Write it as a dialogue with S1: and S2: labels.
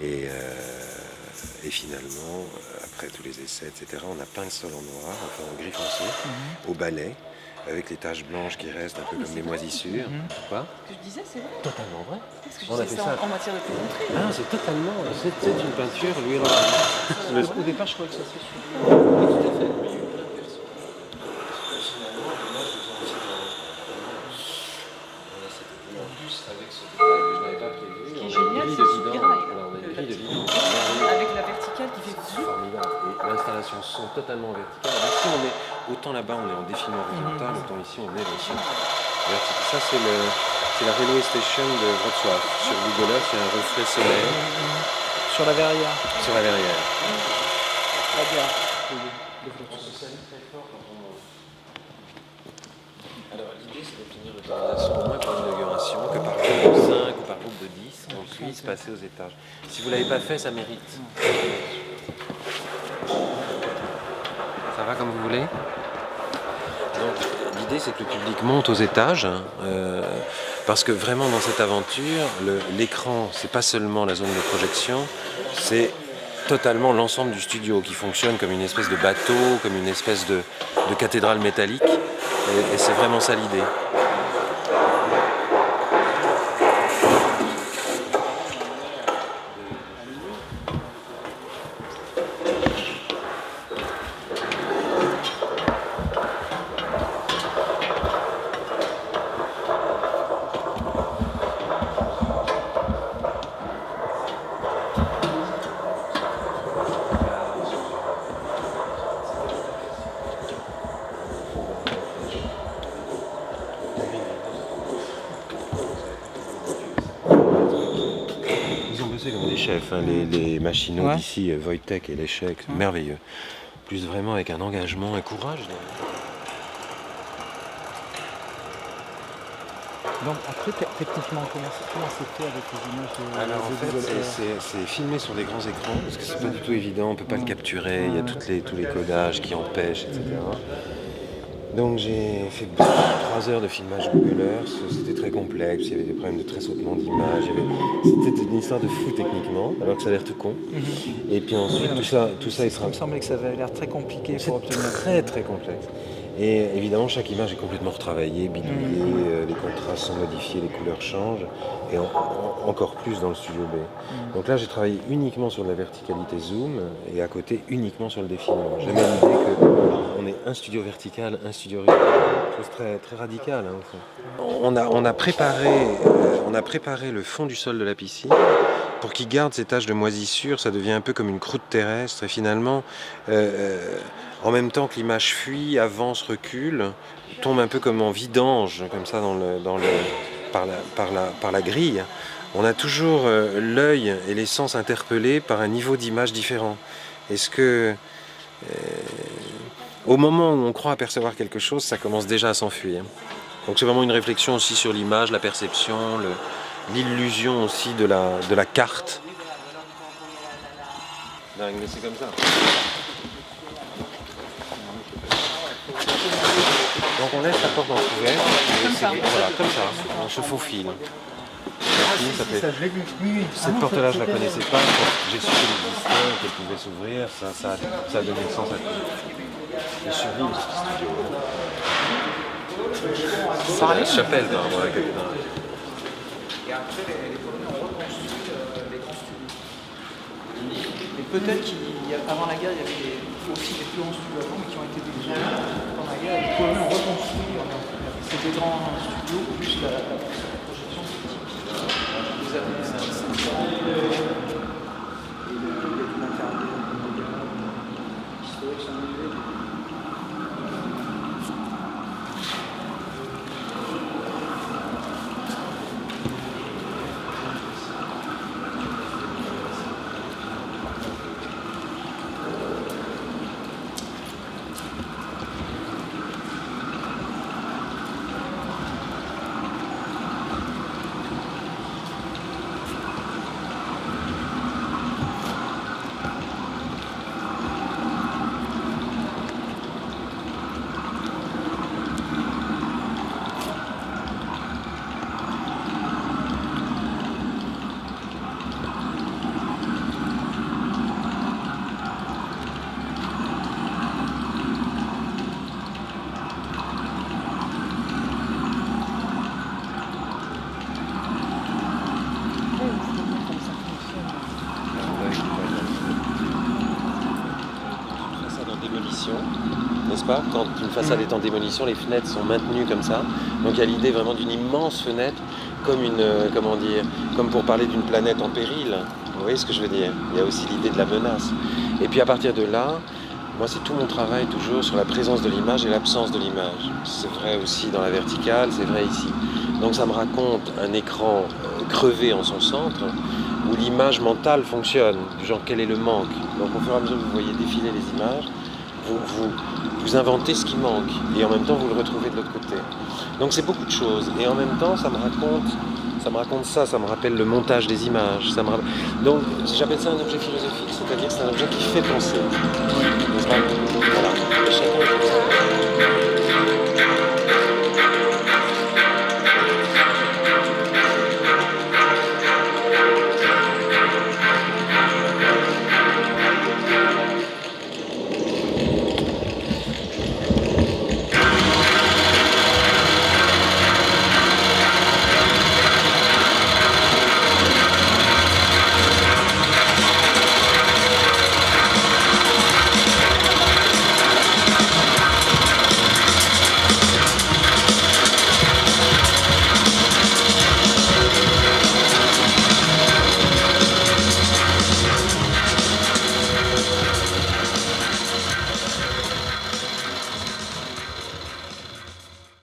S1: Et finalement, après tous les essais, etc., on a peint le sol en noir, enfin en gris foncé, au balai, avec les taches blanches qui restent un peu comme des moisissures. Quoi?
S2: Ce que je disais, c'est vrai.
S1: Totalement vrai.
S2: Parce que je
S1: On a
S2: disais
S1: fait
S2: ça
S1: ça.
S2: en matière de plaisanterie.
S1: Ah, c'est totalement. C'est une peinture, lui.
S3: Au départ, je croyais que ça se fait.
S1: Oui, tout à fait. Mais il y a eu plein de versions. Finalement, moi, je faisais un voilà, c'était en plus avec ce détail que je n'avais pas prévu.
S2: Ce qui est
S1: On a une
S2: génial,
S1: grille
S2: c'est
S1: de
S2: ce
S1: vidange.
S2: graille,
S1: Voilà, on a une grille de vidange.
S2: avec la verticale qui fait
S1: C'est formidable. Et l'installation son totalement verticale. Ici, on est autant là-bas, on est en défilement horizontal, autant ici, on est dans vertical. Ça, c'est la railway station de Wrocław. Sur Google Earth, il y a un reflet solaire
S3: Sur la verrière.
S1: sur la verrière.
S3: La gare.
S1: Alors, l'idée, c'est d'obtenir l'autorisation au moins pour l'inauguration, que par groupe de 5 ou par groupe de 10, on puisse passer aux étages. Si vous ne l'avez pas fait, ça mérite. Ça va comme vous voulez? Donc, l'idée, c'est que le public monte aux étages, parce que vraiment, dans cette aventure, l'écran, c'est pas seulement la zone de projection, c'est totalement l'ensemble du studio qui fonctionne comme une espèce de bateau, comme une espèce de cathédrale métallique. Et c'est vraiment ça l'idée. Ils ont bossé comme des chefs, hein, les machinaux
S3: Ouais.
S1: d'ici, Wojtek et l'échec, merveilleux. Plus vraiment avec un engagement, un courage.
S3: Donc après, techniquement, comment c'est fait avec les images de
S1: Alors en fait,
S3: Google Earth?
S1: c'est filmé sur des grands écrans, parce que c'est pas du tout évident, on peut pas le capturer, il y a tous les codages qui empêchent, etc. Donc j'ai fait 3 heures de filmage Google Earth, c'était très complexe, il y avait des problèmes de tressautement d'image, c'était une histoire de fou techniquement, alors que ça a l'air tout con. Et puis ensuite, tout ça il
S3: Ça
S1: sera
S3: me semblait que ça avait l'air très compliqué pour
S1: c'est
S3: obtenir.
S1: très très complexe. Et évidemment, chaque image est complètement retravaillée, bidouillée, les contrastes sont modifiés, les couleurs changent, et encore plus dans le studio B. Donc là, j'ai travaillé uniquement sur de la verticalité zoom, et à côté uniquement sur le défilement. J'ai même l'idée qu'on est un studio vertical, un studio horizontal. Chose très, très radicale, hein, au fond. On a préparé le fond du sol de la piscine pour qu'il garde ces taches de moisissure. Ça devient un peu comme une croûte terrestre, et finalement, en même temps que l'image fuit, avance, recule, tombe un peu comme en vidange, comme ça par la grille. On a toujours l'œil et les sens interpellés par un niveau d'image différent. Est-ce que, au moment où on croit apercevoir quelque chose, ça commence déjà à s'enfuir. Donc c'est vraiment une réflexion aussi sur l'image, la perception, l'illusion aussi de la carte. Dingue, mais c'est comme ça. Donc on laisse la porte entrouverte, voilà, comme ça, on se faufile. Cette porte-là, je la connaissais pas. Quand j'ai su qu'elle existait, qu'elle pouvait s'ouvrir, ça a donné le sens à tout. Le sublime, ce studio. C'est la chapelle dans la cathédrale.
S3: Et peut-être qu'avant la guerre, il y avait aussi des plus grands studios avant, mais qui ont été détruits pendant la guerre. Ils pouvaient même reconstruire. C'est des grands studios, plus la projection typique des années 50. Et il y a du matériel historique, sont élevés.
S1: pas. Quand une façade est en démolition, les fenêtres sont maintenues comme ça. Donc il y a l'idée vraiment d'une immense fenêtre, comme comme pour parler d'une planète en péril. Vous voyez ce que je veux dire? Il y a aussi l'idée de la menace. Et puis à partir de là, moi c'est tout mon travail toujours sur la présence de l'image et l'absence de l'image. C'est vrai aussi dans la verticale, c'est vrai ici. Donc ça me raconte un écran crevé en son centre, où l'image mentale fonctionne, du genre quel est le manque. Donc au fur et à mesure que vous voyez défiler les images, vous inventez ce qui manque, et en même temps vous le retrouvez de l'autre côté. Donc c'est beaucoup de choses, et en même temps ça me raconte ça, ça me rappelle le montage des images. Donc j'appelle ça un objet philosophique, c'est-à-dire que c'est un objet qui fait penser. Voilà.